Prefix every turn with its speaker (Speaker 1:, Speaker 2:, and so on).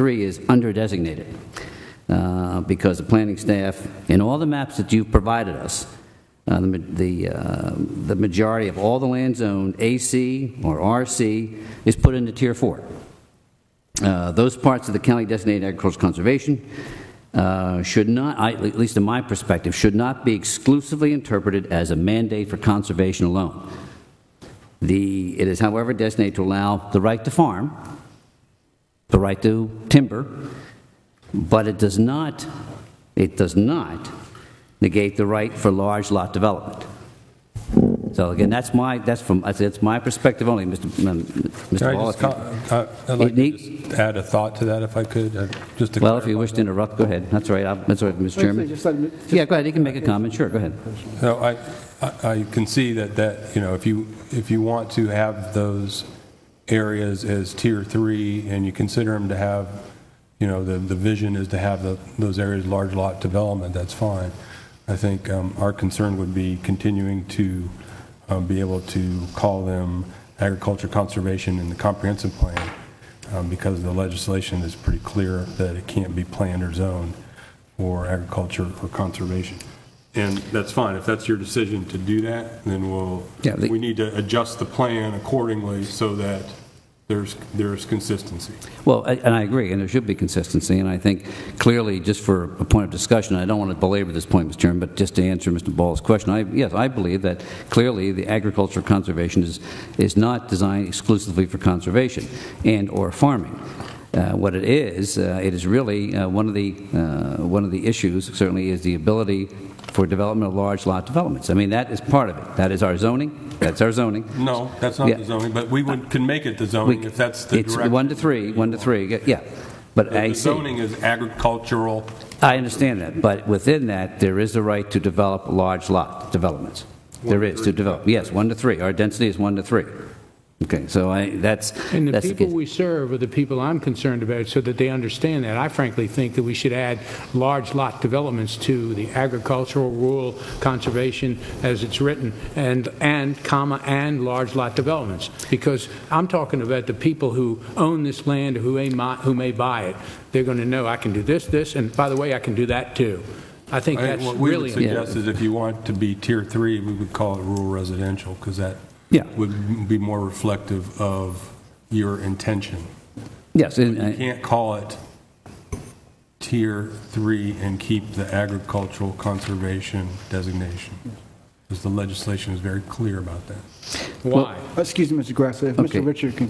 Speaker 1: 3 is under-designated because the planning staff, in all the maps that you've provided us, the majority of all the land zoned AC or RC is put into Tier 4. Those parts of the county designated agricultural conservation should not, at least in my perspective, should not be exclusively interpreted as a mandate for conservation alone. It is, however, designated to allow the right to farm, the right to timber, but it does not negate the right for large lot development. So again, that's my perspective only, Mr. Ball.
Speaker 2: I'd like to just add a thought to that, if I could. Just to
Speaker 1: well, if you wish to interrupt, go ahead. That's all right. That's all right, Mr. Chairman. Yeah, go ahead. You can make a comment. Sure, go ahead.
Speaker 2: No, I can see that you know, if you want to have those areas as Tier 3 and you consider them to have, you know, the vision is to have those areas large lot development, that's fine. I think our concern would be continuing to be able to call them agriculture conservation in the comprehensive plan because the legislation is pretty clear that it can't be planned or zoned for agriculture or conservation. And that's fine. If that's your decision to do that, then we need to adjust the plan accordingly so that there's consistency.
Speaker 1: Well, and I agree, and there should be consistency, and I think clearly, just for a point of discussion, I don't want to belabor this point, Mr. Chairman, but just to answer Mr. Ball's question, yes, I believe that clearly the agricultural conservation is not designed exclusively for conservation and or farming. What it is really one of the issues certainly is the ability for development of large lot developments. I mean, that is part of it. That is our zoning. That's our zoning.
Speaker 2: No, that's not the zoning, but we can make it the zoning if that's the direction.
Speaker 1: It's 1 to 3, 1 to 3, yeah. But
Speaker 2: the zoning is agricultural.
Speaker 1: I understand that, but within that, there is a right to develop large lot developments. There is to develop. Yes, 1 to 3. Our density is 1 to 3. Okay, so that's
Speaker 3: the people we serve are the people I'm concerned about, so that they understand that. I frankly think that we should add large lot developments to the agricultural, rural, conservation as it's written, and large lot developments, because I'm talking about the people who own this land or who may buy it. They're going to know I can do this, and by the way, I can do that too. I think that's
Speaker 2: what we
Speaker 3: really
Speaker 2: would suggest is if you want to be Tier 3, we would call it rural residential, because that would be more reflective of your intention.
Speaker 1: Yes.
Speaker 2: You can't call it Tier 3 and keep the agricultural conservation designation, because the legislation is very clear about that.
Speaker 3: Why?
Speaker 4: Excuse me, Mr. Grassley. If Mr. Richard can